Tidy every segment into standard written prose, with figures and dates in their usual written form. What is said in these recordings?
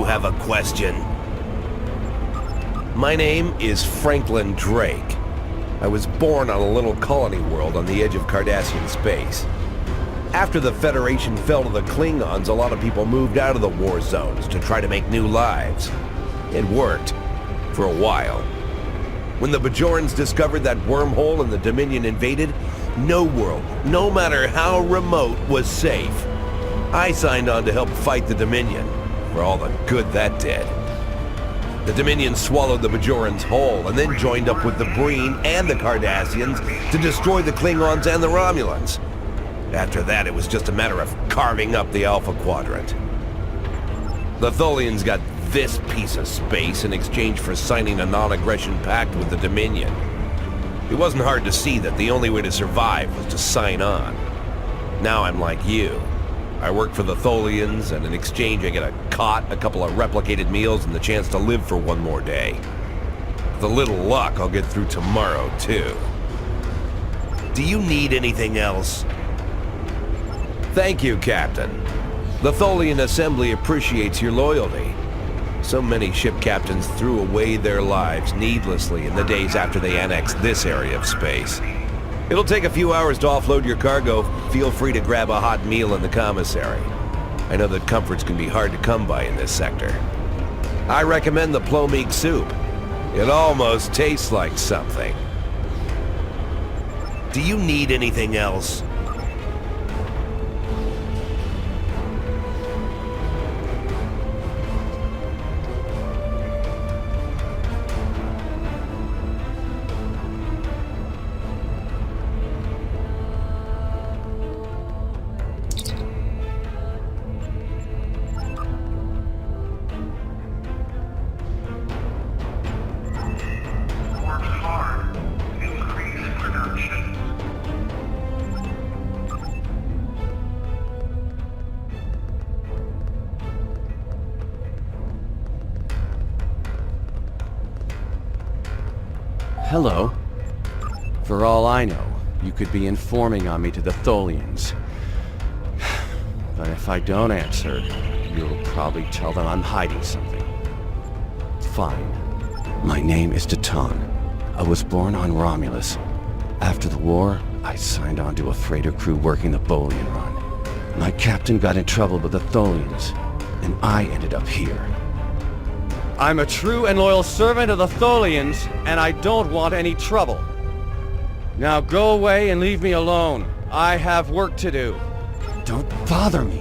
you have a question? My name is Franklin Drake. I was born on a little colony world on the edge of Cardassian space. After the Federation fell to the Klingons, a lot of people moved out of the war zones to try to make new lives. It worked. For a while. When the Bajorans discovered that wormhole and the Dominion invaded, no world, no matter how remote, was safe. I signed on to help fight the Dominion, for all the good that did. The Dominion swallowed the Bajorans whole, and then joined up with the Breen and the Cardassians to destroy the Klingons and the Romulans. After that, it was just a matter of carving up the Alpha Quadrant. The Tholians got this piece of space in exchange for signing a non-aggression pact with the Dominion. It wasn't hard to see that the only way to survive was to sign on. Now I'm like you. I work for the Tholians, and in exchange I get a cot, a couple of replicated meals, and the chance to live for one more day. With a little luck, I'll get through tomorrow, too. Do you need anything else? Thank you, Captain. The Tholian Assembly appreciates your loyalty. So many ship captains threw away their lives needlessly in the days after they annexed this area of space. It'll take a few hours to offload your cargo. Feel free to grab a hot meal in the commissary. I know that comforts can be hard to come by in this sector. I recommend the plomeek soup. It almost tastes like something. Do you need anything else? Hello. For all I know, you could be informing on me to the Tholians. But if I don't answer, you'll probably tell them I'm hiding something. Fine. My name is Teton. I was born on Romulus. After the war, I signed on to a freighter crew working the Bolian run. My captain got in trouble with the Tholians, and I ended up here. I'm a true and loyal servant of the Tholians, and I don't want any trouble. Now go away and leave me alone. I have work to do. Don't bother me.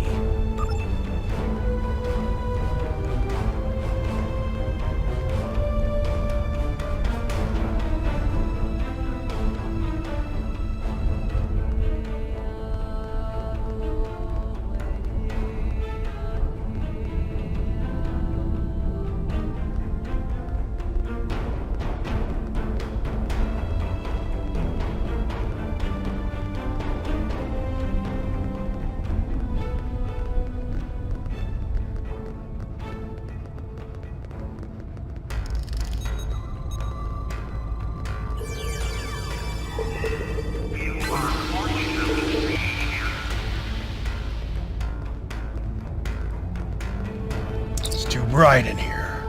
Bright in here.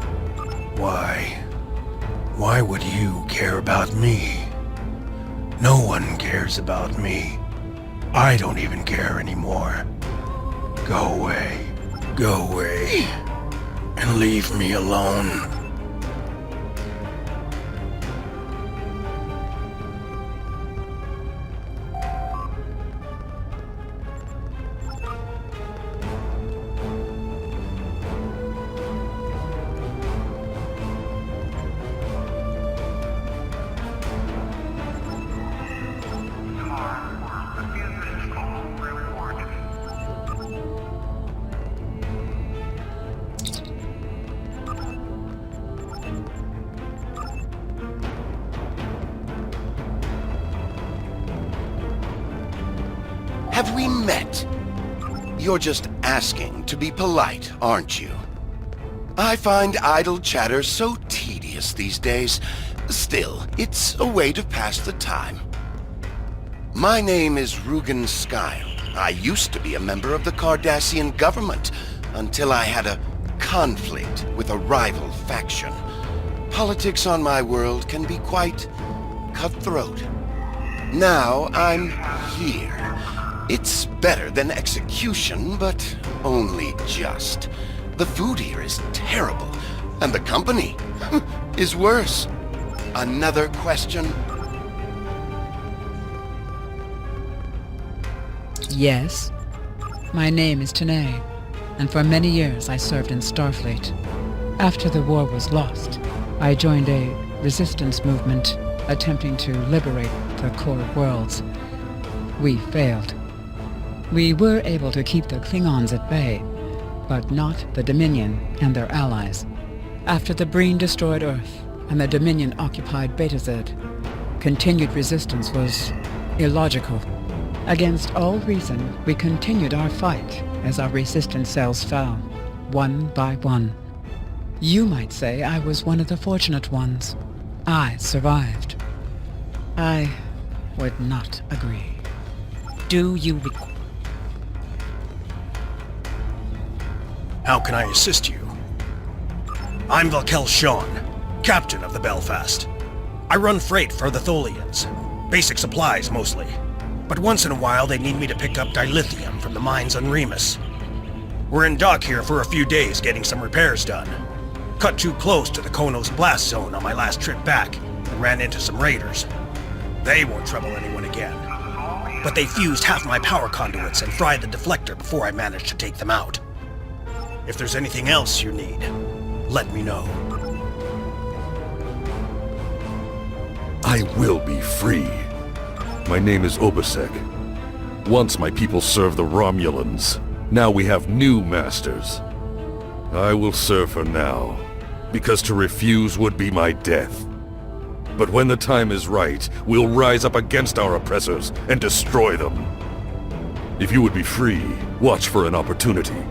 Why would you care about me? No one cares about me. I don't even care anymore. Go away, and leave me alone. Have we met? You're just asking to be polite, aren't you? I find idle chatter so tedious these days. Still, it's a way to pass the time. My name is Rugen Skyle. I used to be a member of the Cardassian government until I had a conflict with a rival faction. Politics on my world can be quite cutthroat. Now I'm here. It's better than execution, but only just. The food here is terrible, and the company is worse. Another question? Yes. My name is Tanae, and for many years I served in Starfleet. After the war was lost, I joined a resistance movement attempting to liberate the core worlds. We failed. We were able to keep the Klingons at bay, but not the Dominion and their allies. After the Breen destroyed Earth and the Dominion occupied Betazed, continued resistance was illogical. Against all reason, we continued our fight as our resistance cells fell, one by one. You might say I was one of the fortunate ones. I survived. I would not agree. Do you How can I assist you? I'm Valkel Shawn, captain of the Belfast. I run freight for the Tholians. Basic supplies, mostly. But once in a while, they need me to pick up dilithium from the mines on Remus. We're in dock here for a few days getting some repairs done. Cut too close to the Konos blast zone on my last trip back, and ran into some raiders. They won't trouble anyone again. But they fused half my power conduits and fried the deflector before I managed to take them out. If there's anything else you need, let me know. I will be free. My name is Obasek. Once my people served the Romulans. Now we have new masters. I will serve for now, because to refuse would be my death. But when the time is right, we'll rise up against our oppressors and destroy them. If you would be free, watch for an opportunity.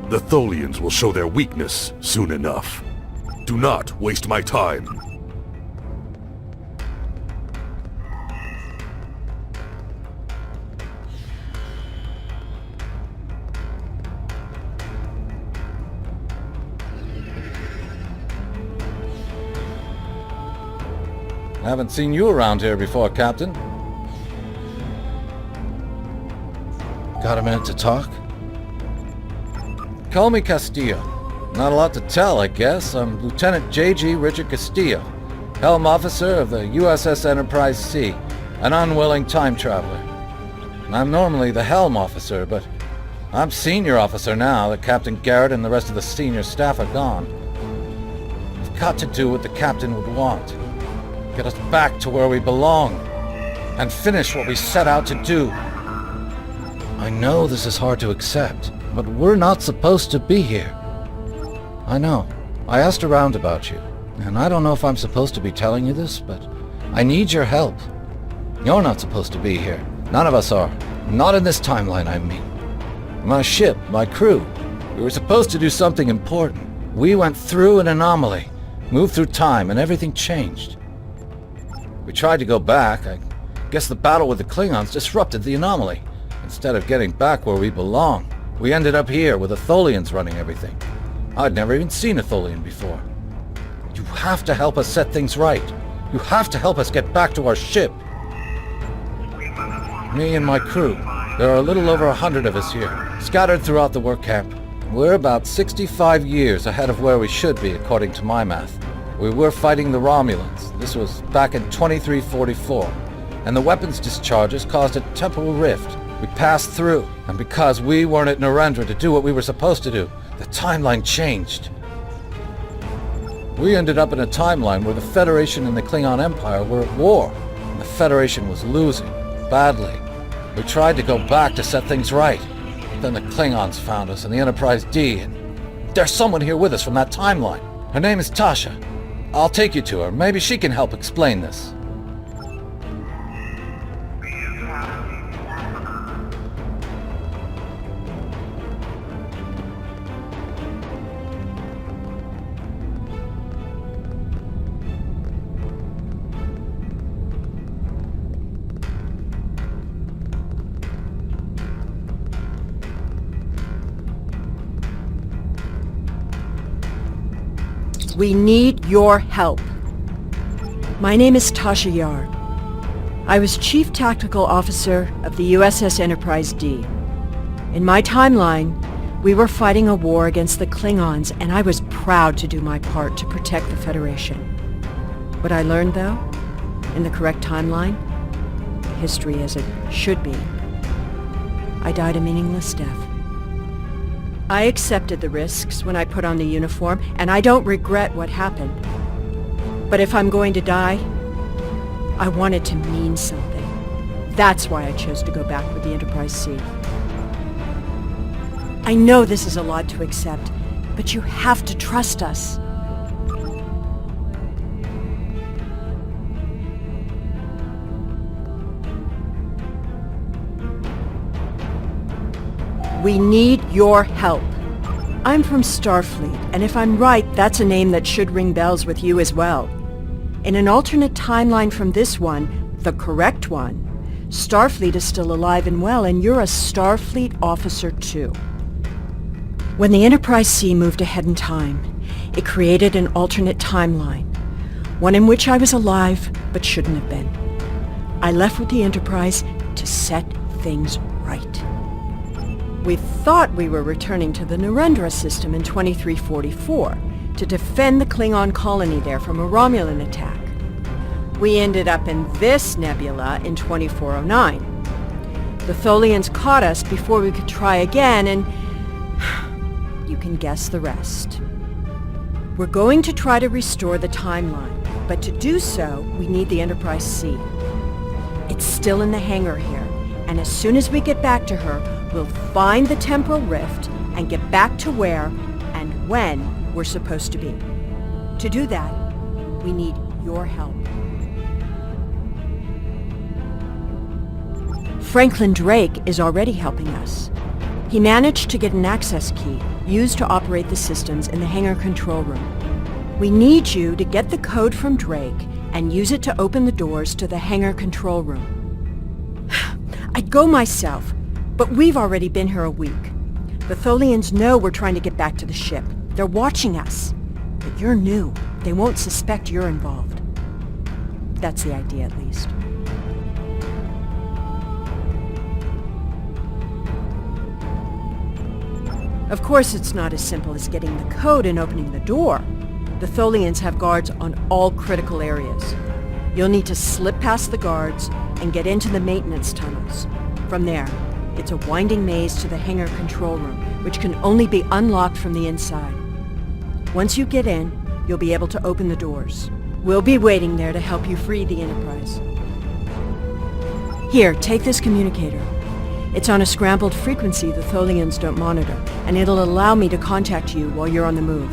The Tholians will show their weakness soon enough. Do not waste my time. Haven't seen you around here before, Captain. Got a minute to talk? Call me Castillo. Not a lot to tell, I guess. I'm Lieutenant J.G. Richard Castillo, Helm Officer of the USS Enterprise C, an unwilling time traveler. I'm normally the Helm Officer, but I'm Senior Officer now that Captain Garrett and the rest of the senior staff are gone. I've got to do what the Captain would want. Get us back to where we belong, and finish what we set out to do. I know this is hard to accept, but we're not supposed to be here. I know. I asked around about you, and I don't know if I'm supposed to be telling you this, but I need your help. You're not supposed to be here. None of us are. Not in this timeline, I mean. My ship, my crew, we were supposed to do something important. We went through an anomaly, moved through time, and everything changed. We tried to go back. I guess the battle with the Klingons disrupted the anomaly. Instead of getting back where we belong, we ended up here with the Tholians running everything. I'd never even seen a Tholian before. You have to help us set things right. You have to help us get back to our ship. Me and my crew, there are a little over 100 of us here, scattered throughout the work camp. We're about 65 years ahead of where we should be, according to my math. We were fighting the Romulans. This was back in 2344, and the weapons discharges caused a temporal rift. We passed through, and because we weren't at Narendra to do what we were supposed to do, the timeline changed. We ended up in a timeline where the Federation and the Klingon Empire were at war, and the Federation was losing, badly. We tried to go back to set things right. Then the Klingons found us in the Enterprise D, and there's someone here with us from that timeline. Her name is Tasha. I'll take you to her. Maybe she can help explain this. We need your help. My name is Tasha Yar. I was Chief Tactical Officer of the USS Enterprise D. In my timeline, we were fighting a war against the Klingons, and I was proud to do my part to protect the Federation. What I learned, though, in the correct timeline, history as it should be, I died a meaningless death. I accepted the risks when I put on the uniform, and I don't regret what happened. But if I'm going to die, I want it to mean something. That's why I chose to go back with the Enterprise C. I know this is a lot to accept, but you have to trust us. We need your help. I'm from Starfleet, and if I'm right, that's a name that should ring bells with you as well. In an alternate timeline from this one, the correct one, Starfleet is still alive and well, and you're a Starfleet officer too. When the Enterprise C moved ahead in time, it created an alternate timeline, one in which I was alive but shouldn't have been. I left with the Enterprise to set things right. We thought we were returning to the Narendra system in 2344 to defend the Klingon colony there from a Romulan attack. We ended up in this nebula in 2409. The Tholians caught us before we could try again, and you can guess the rest. We're going to try to restore the timeline, but to do so, we need the Enterprise C. It's still in the hangar here, and as soon as we get back to her, we'll find the temporal rift and get back to where and when we're supposed to be. To do that, we need your help. Franklin Drake is already helping us. He managed to get an access key used to operate the systems in the hangar control room. We need you to get the code from Drake and use it to open the doors to the hangar control room. I'd go myself, but we've already been here a week. The Tholians know we're trying to get back to the ship. They're watching us. But you're new. They won't suspect you're involved. That's the idea, at least. Of course, it's not as simple as getting the code and opening the door. The Tholians have guards on all critical areas. You'll need to slip past the guards and get into the maintenance tunnels. From there, it's a winding maze to the hangar control room, which can only be unlocked from the inside. Once you get in, you'll be able to open the doors. We'll be waiting there to help you free the Enterprise. Here, take this communicator. It's on a scrambled frequency the Tholians don't monitor, and it'll allow me to contact you while you're on the move.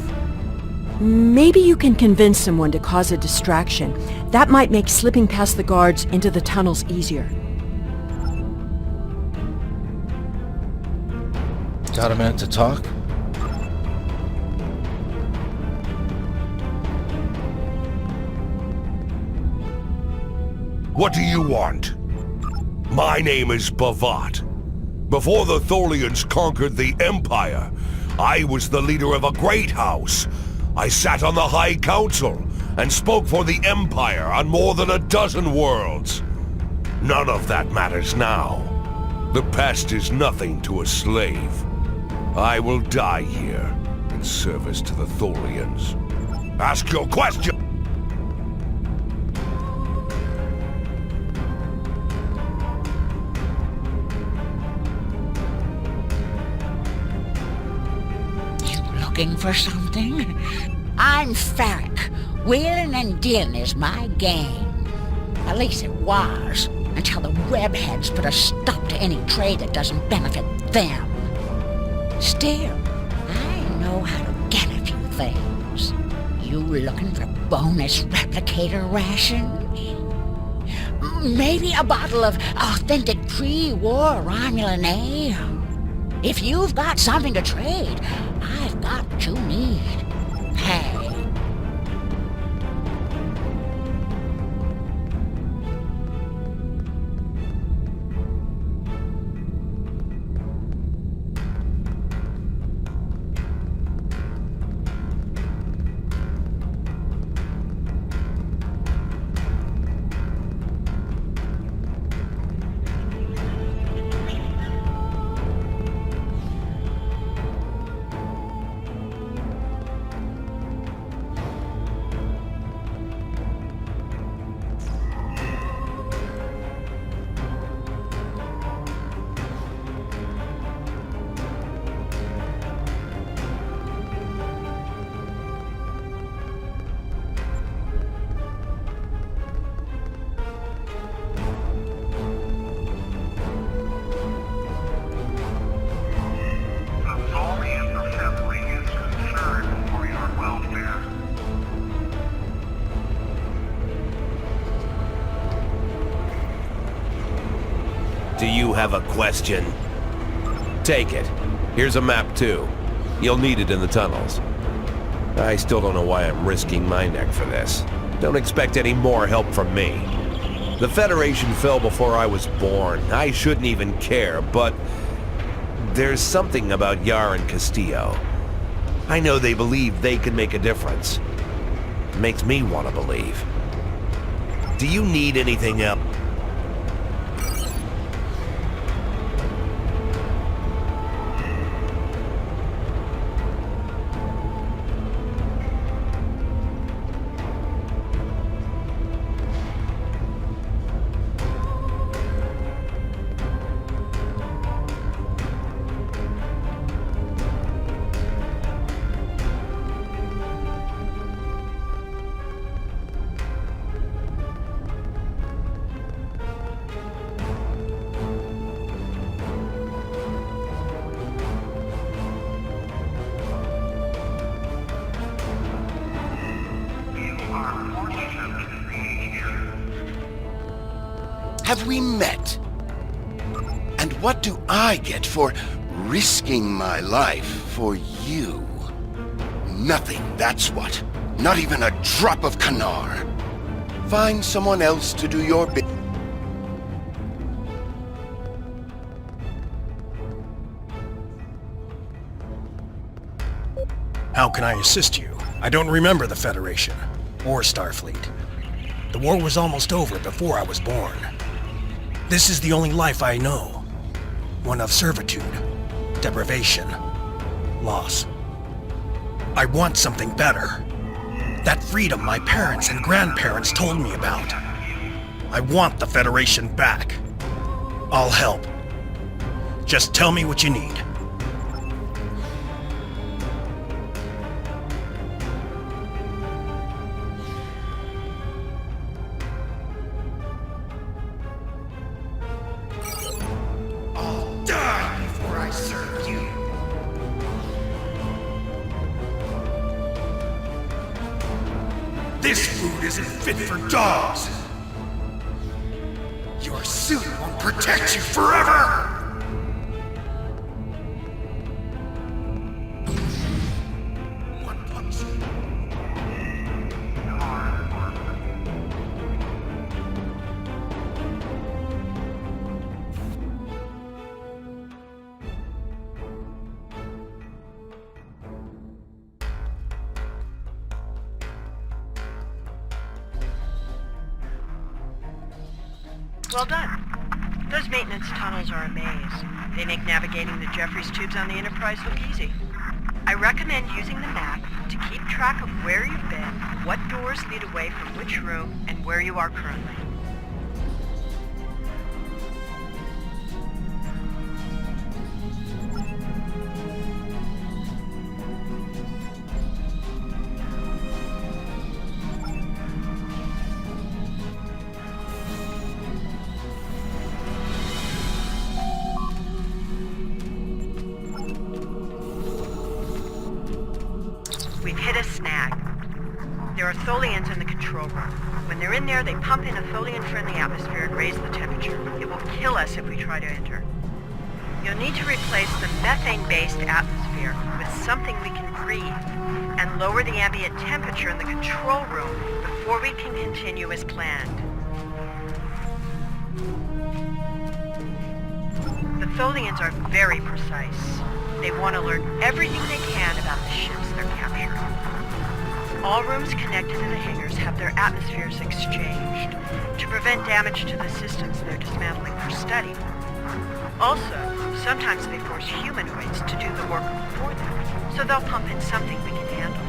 Maybe you can convince someone to cause a distraction. That might make slipping past the guards into the tunnels easier. Got a minute to talk? What do you want? My name is Bavat. Before the Tholians conquered the Empire, I was the leader of a great house. I sat on the High Council and spoke for the Empire on more than a dozen worlds. None of that matters now. The past is nothing to a slave. I will die here in service to the Tholians. Ask your question! Looking for something? I'm Farrick. Wheeling and dealing is my game. At least it was, until the webheads put a stop to any trade that doesn't benefit them. Still, I know how to get a few things. You looking for bonus replicator rations? Maybe a bottle of authentic pre-war Romulan ale? If you've got something to trade, I've got what you need. Hey. Do you have a question? Take it. Here's a map too. You'll need it in the tunnels. I still don't know why I'm risking my neck for this. Don't expect any more help from me. The Federation fell before I was born. I shouldn't even care, but there's something about Yar and Castillo. I know they believe they can make a difference. It makes me want to believe. Do you need anything else? Have we met? And what do I get for risking my life for you? Nothing, that's what. Not even a drop of Kanar. Find someone else to do your bit. How can I assist you? I don't remember the Federation, or Starfleet. The war was almost over before I was born. This is the only life I know. One of servitude, deprivation, loss. I want something better. That freedom my parents and grandparents told me about. I want the Federation back. I'll help. Just tell me what you need. This food isn't fit for dogs! Your suit won't protect you forever! One punch. Well done. Those maintenance tunnels are a maze. They make navigating the Jeffries tubes on the Enterprise look easy. I recommend using the map to keep track of where you've been, what doors lead away from which room, and where you are currently. We've hit a snag. There are Tholians in the control room. When they're in there, they pump in a Tholian-friendly atmosphere and raise the temperature. It will kill us if we try to enter. You'll need to replace the methane-based atmosphere with something we can breathe and lower the ambient temperature in the control room before we can continue as planned. The Tholians are very precise. They want to learn everything they can about the ships they're capturing. All rooms connected to the hangars have their atmospheres exchanged to prevent damage to the systems they're dismantling for study. Also, sometimes they force humanoids to do the work for them, so they'll pump in something we can handle.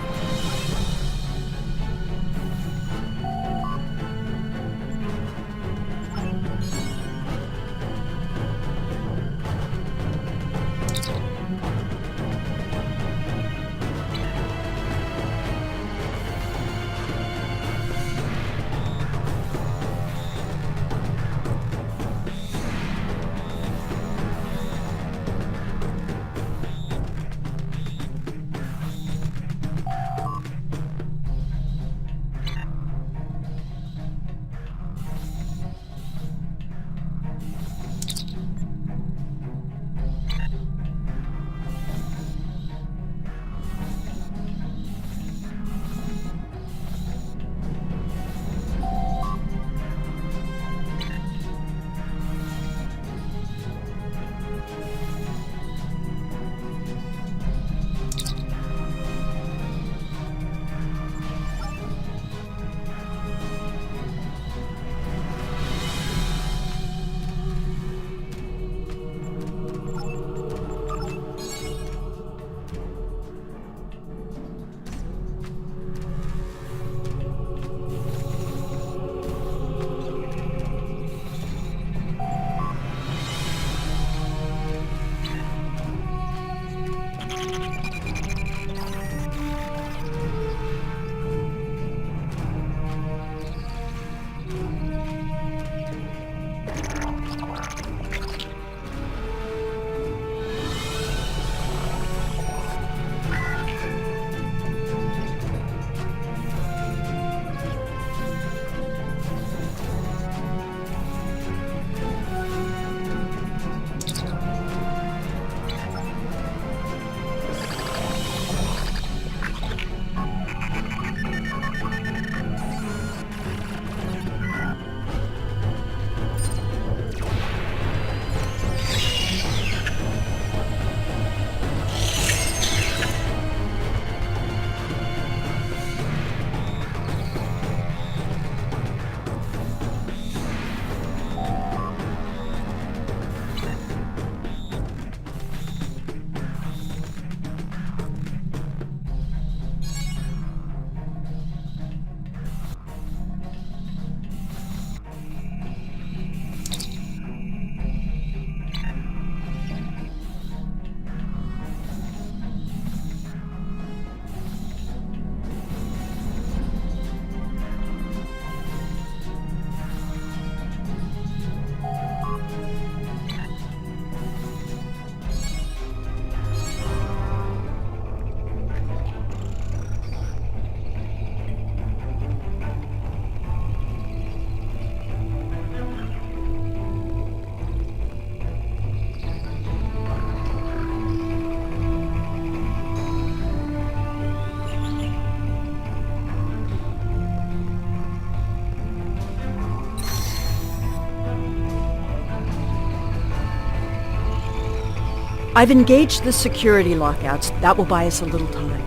I've engaged the security lockouts. That will buy us a little time.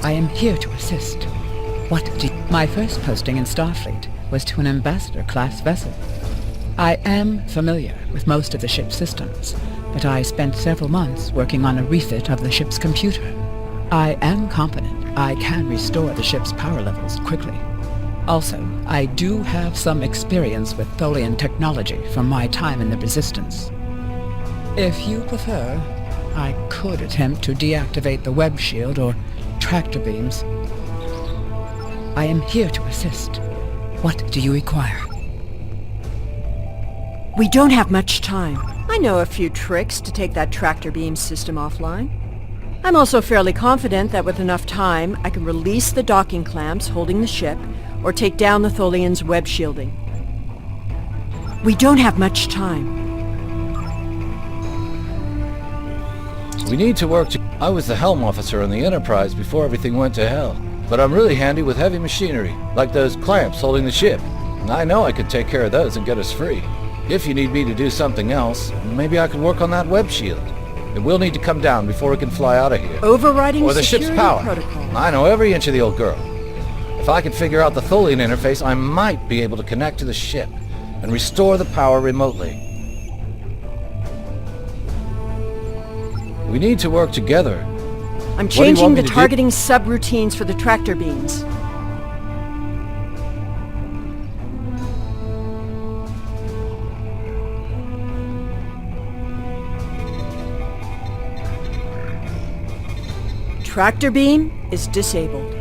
I am here to assist. What do My first posting in Starfleet was to an ambassador-class vessel. I am familiar with most of the ship's systems, but I spent several months working on a refit of the ship's computer. I am confident I can restore the ship's power levels quickly. Also, I do have some experience with Tholian technology from my time in the Resistance. If you prefer, I could attempt to deactivate the web shield or tractor beams. I am here to assist. What do you require? We don't have much time. I know a few tricks to take that tractor beam system offline. I'm also fairly confident that with enough time, I can release the docking clamps holding the ship, or take down the Tholian's web shielding. We don't have much time. We need to work to... I was the helm officer on the Enterprise before everything went to hell. But I'm really handy with heavy machinery, like those clamps holding the ship. And I know I could take care of those and get us free. If you need me to do something else, maybe I can work on that web shield. It will need to come down before it can fly out of here. Overriding or the security ship's power. protocol. I know every inch of the old girl. If I could figure out the Tholian interface, I might be able to connect to the ship and restore the power remotely. We need to work together. I'm What do you changing want me the to do? targeting subroutines for the tractor beams. Tractor beam is disabled.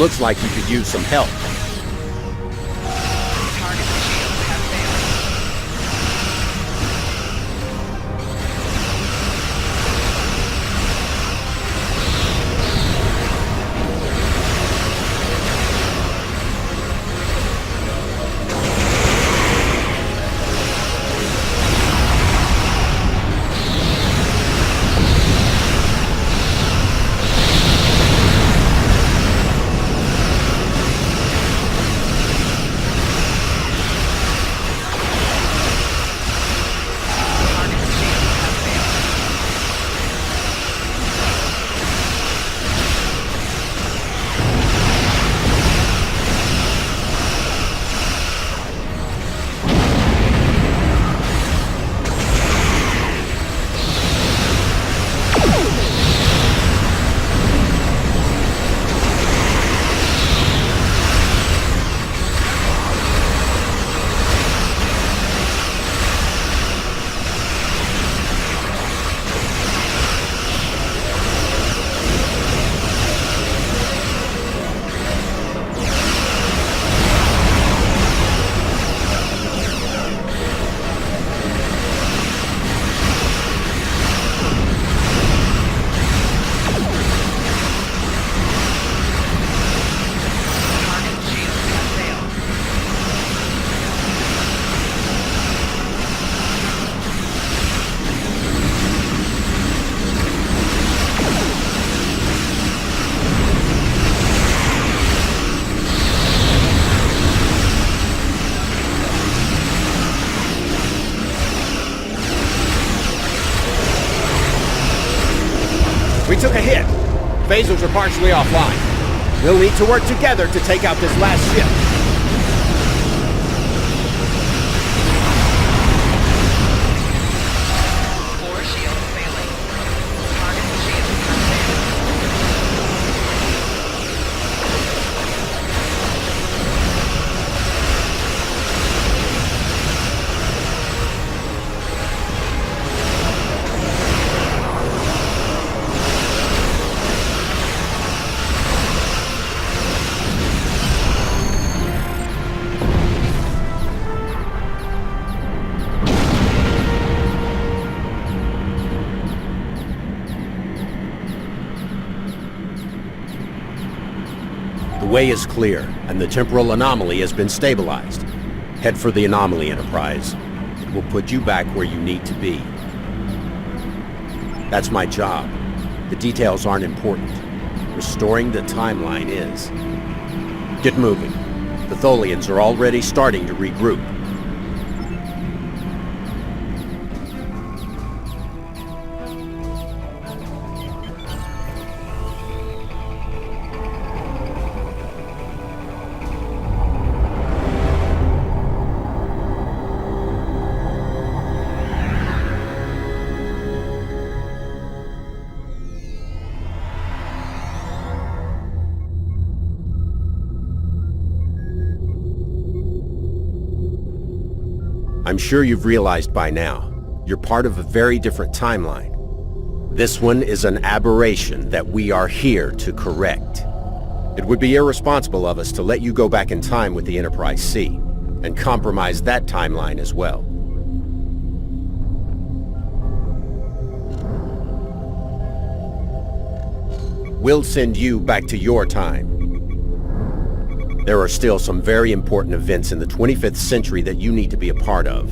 Looks like you could use some help. We took a hit. Phasers are partially offline. We'll need to work together to take out this last ship. The way is clear, and the temporal anomaly has been stabilized. Head for the anomaly, Enterprise. It will put you back where you need to be. That's my job. The details aren't important. Restoring the timeline is. Get moving. The Tholians are already starting to regroup. I'm sure you've realized by now, you're part of a very different timeline. This one is an aberration that we are here to correct. It would be irresponsible of us to let you go back in time with the Enterprise C, and compromise that timeline as well. We'll send you back to your time. There are still some very important events in the 25th century that you need to be a part of.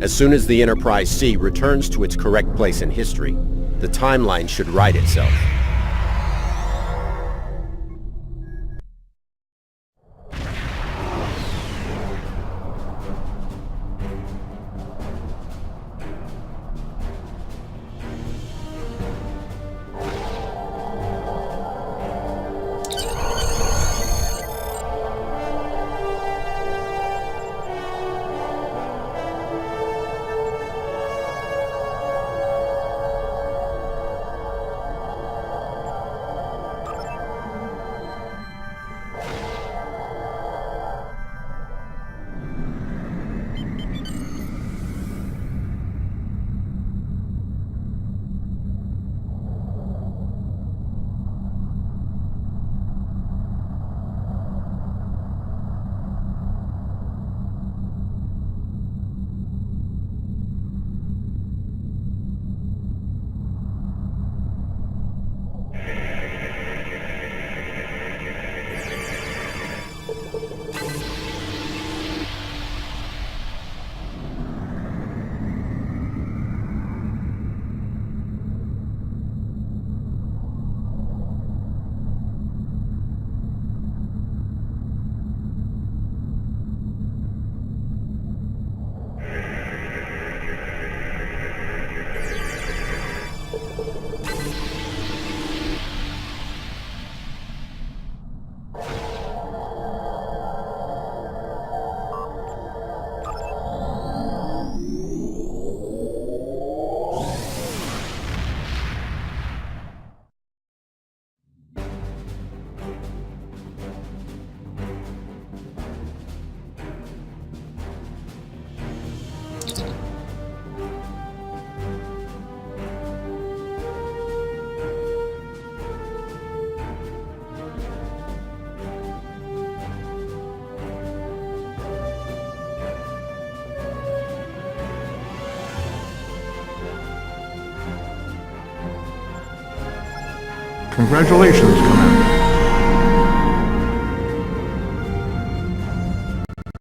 As soon as the Enterprise C returns to its correct place in history, the timeline should right itself. Congratulations, Commander.